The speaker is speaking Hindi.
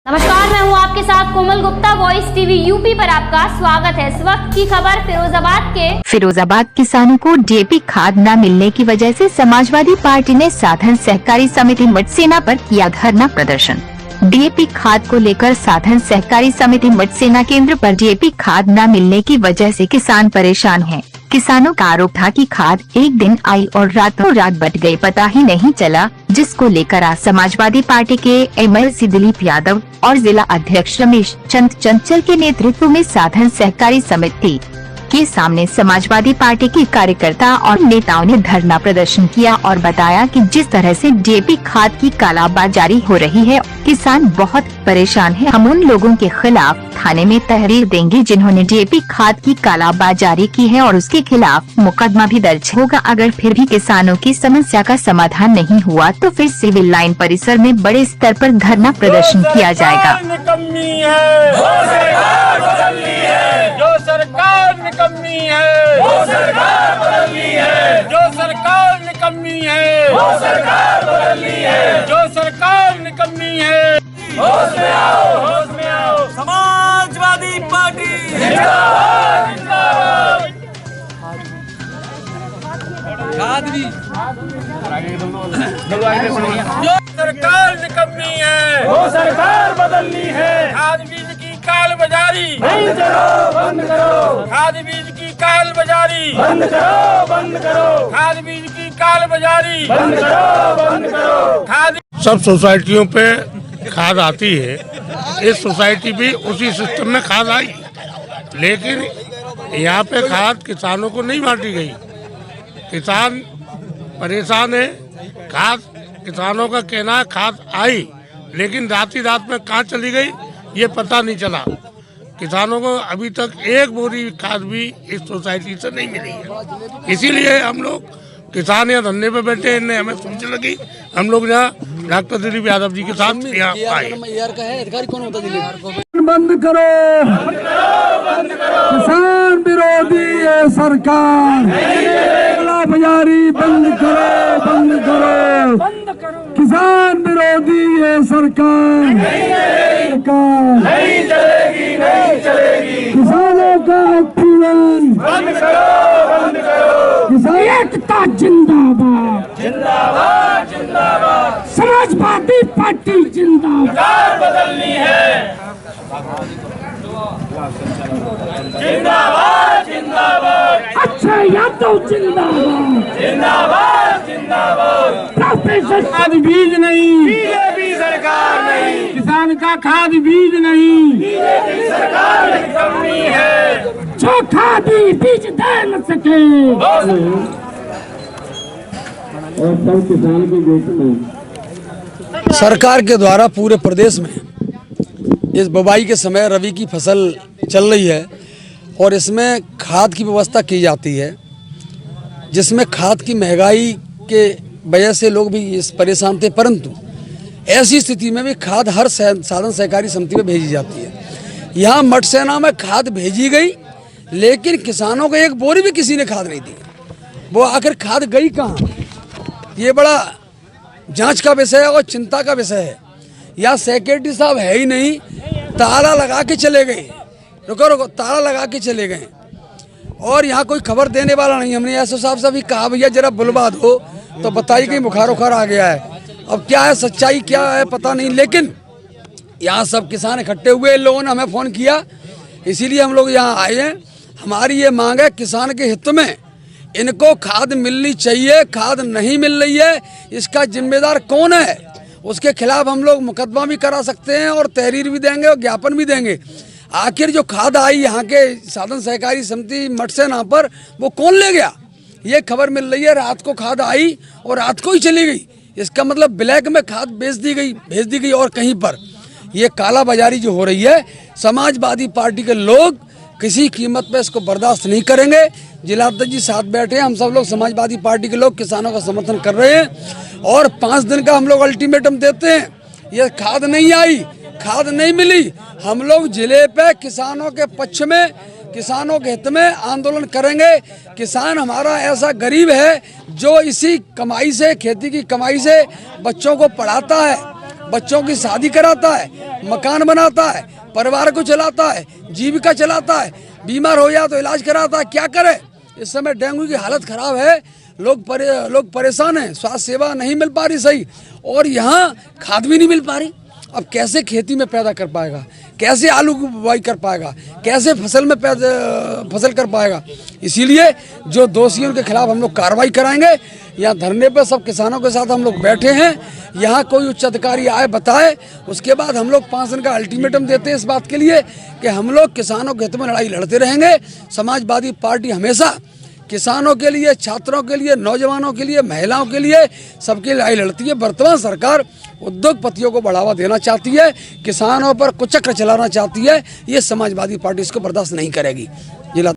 नमस्कार, मैं हूं आपके साथ कोमल गुप्ता। वॉइस टीवी यूपी पर आपका स्वागत है। इस वक्त की खबर फिरोजाबाद किसानों को डीएपी खाद न मिलने की वजह से समाजवादी पार्टी ने साधन सहकारी समिति मटसेना पर किया धरना प्रदर्शन। डीएपी खाद को लेकर साधन सहकारी समिति मटसेना केंद्र पर डीएपी खाद न मिलने की वजह से किसान परेशान हैं। किसानों का आरोप था कि खाद एक दिन आई और रातों रात बट गई, पता ही नहीं चला, जिसको लेकर आज समाजवादी पार्टी के एमएलसी दिलीप यादव और जिला अध्यक्ष रमेश चंद चंचल के नेतृत्व में साधन सहकारी समिति के सामने समाजवादी पार्टी के कार्यकर्ता और नेताओं ने धरना प्रदर्शन किया और बताया कि जिस तरह से डीएपी खाद की कालाबाजारी हो रही है, किसान बहुत परेशान है। हम उन लोगों के खिलाफ थाने में तहरीर देंगे जिन्होंने डीएपी खाद की कालाबाजारी की है और उसके खिलाफ मुकदमा भी दर्ज होगा। अगर फिर भी किसानों की समस्या का समाधान नहीं हुआ तो फिर सिविल लाइन परिसर में बड़े स्तर पर धरना प्रदर्शन किया जाएगा। सरकार निकम्मी है, वो सरकार बदलनी है, जो सरकार निकम्मी है, वो सरकार बदलनी है, जो सरकार निकम्मी है। होश में आओ, होश में आओ। समाजवादी पार्टी जिंदाबाद, जिंदाबाद। जो सरकार निकम्मी है, वो सरकार बदलनी है। खाद बीज की काल बाजारी बंद करो, बंद करो। खाद बीज की काल बाजारी बंद करो, बंद करो। खाद बीज की काल बाजारी बंद करो, बंद करो। खाद सब सोसाइटियों पे खाद आती है, इस सोसाइटी भी उसी सिस्टम में खाद आई, लेकिन यहाँ पे खाद किसानों को नहीं बांटी गई। किसान परेशान है। खाद किसानों का कहना है खाद आई, लेकिन रात ही रात में कहाँ चली गई ये पता नहीं चला। किसानों को अभी तक एक बोरी खाद भी इस सोसाइटी से नहीं मिली है। इसीलिए हम लोग किसान यहाँ धरने पे बैठे, इनने हमें सोच लगी, हम लोग यहाँ डॉक्टर दिलीप यादव जी के साथ यहाँ आए। अधिकारी कौन होता दिलीप? बंद करो, बंद करो। किसान विरोधी है सरकार, कालाबाजारी बंद करो, बंद करो, बंद करो। किसान विरोधी है सरकार, नहीं चलेगी, नहीं चलेगी। किसानों का उत्पीड़न बंद करो, बंद करो। किसान एकता जिंदाबाद, जिंदाबाद, जिंदाबाद। समाजवादी पार्टी जिंदाबाद। सरकार बदलनी है, जिंदाबाद, जिंदाबाद। अच्छा यादव जिंदाबाद, जिंदाबाद, जिंदाबाद। प्रोफेसर खाद बीज नहीं, बीजेपी सरकार नहीं। किसान का खाद बीज नहीं, बीजेपी सरकार निकम्मी है। जो खादी बीज दे न सके और सब किसान के गोद में। सरकार के द्वारा पूरे प्रदेश में इस बुवाई के समय रबी की फसल चल रही है और इसमें खाद की व्यवस्था की जाती है, जिसमें खाद की महंगाई के वजह से लोग भी इस परेशान थे, परंतु ऐसी स्थिति में भी खाद हर साधन सहकारी समिति में भेजी जाती है। यहाँ मटसेना में खाद भेजी गई, लेकिन किसानों को एक बोरी भी किसी ने खाद नहीं दी। वो आखिर खाद गई कहाँ, ये बड़ा जांच का विषय है और चिंता का विषय है। या सेक्रेटरी साहब है ही नहीं, ताला लगा के चले गए, रुको रुको, ताला लगा के चले गए और यहाँ कोई खबर देने वाला नहीं। हमने एसओ साहब से भी कहा भैया जरा बुलवा दो, तो बताइए कि बुखार उखार आ गया है। अब क्या है सच्चाई, क्या है पता नहीं, लेकिन यहाँ सब किसान इकट्ठे हुए, इन लोगों ने हमें फ़ोन किया, इसीलिए हम लोग यहाँ आए हैं। हमारी ये मांग है किसान के हित में, इनको खाद मिलनी चाहिए। खाद नहीं मिल रही है, इसका जिम्मेदार कौन है, उसके खिलाफ हम लोग मुकदमा भी करा सकते हैं और तहरीर भी देंगे और ज्ञापन भी देंगे। आखिर जो खाद आई यहाँ के साधन सहकारी समिति मटसेना पर, वो कौन ले गया? ये खबर मिल रही है रात को खाद आई और रात को ही चली गई। इसका मतलब ब्लैक में खाद भेज दी गई और कहीं पर। ये काला बाजारी जो हो रही है, समाजवादी पार्टी के लोग किसी कीमत पे इसको बर्दाश्त नहीं करेंगे। जिलाध्यक्ष जी साथ बैठे हैं, हम सब लोग समाजवादी पार्टी के लोग किसानों का समर्थन कर रहे हैं और 5 दिन का हम लोग अल्टीमेटम देते हैं। ये खाद नहीं आई, खाद नहीं मिली, हम लोग जिले पे किसानों के पक्ष में, किसानों के हित में आंदोलन करेंगे। किसान हमारा ऐसा गरीब है जो इसी कमाई से, खेती की कमाई से बच्चों को पढ़ाता है, बच्चों की शादी कराता है, मकान बनाता है, परिवार को चलाता है, जीविका चलाता है, बीमार हो जाए तो इलाज कराता है। क्या करे? इस समय डेंगू की हालत खराब है, लोग परेशान हैं, स्वास्थ्य सेवा नहीं मिल पा रही सही, और यहाँ खाद भी नहीं मिल पा रही। अब कैसे खेती में पैदा कर पाएगा, कैसे आलू की बुवाई कर पाएगा, कैसे फसल में फसल कर पाएगा? इसीलिए जो दोषी उनके खिलाफ हम लोग कार्रवाई कराएंगे। यहाँ धरने पर सब किसानों के साथ हम लोग बैठे हैं। यहाँ कोई उच्च अधिकारी आए बताए, उसके बाद हम लोग 5 दिन का अल्टीमेटम देते हैं इस बात के लिए कि हम लोग किसानों के हित में लड़ाई लड़ते रहेंगे। समाजवादी पार्टी हमेशा किसानों के लिए, छात्रों के लिए, नौजवानों के लिए, महिलाओं के लिए, सबके लड़ाई लड़ती है। वर्तमान सरकार उद्योगपतियों को बढ़ावा देना चाहती है, किसानों पर कुचक्र चलाना चाहती है। ये समाजवादी पार्टी इसको बर्दाश्त नहीं करेगी। जिला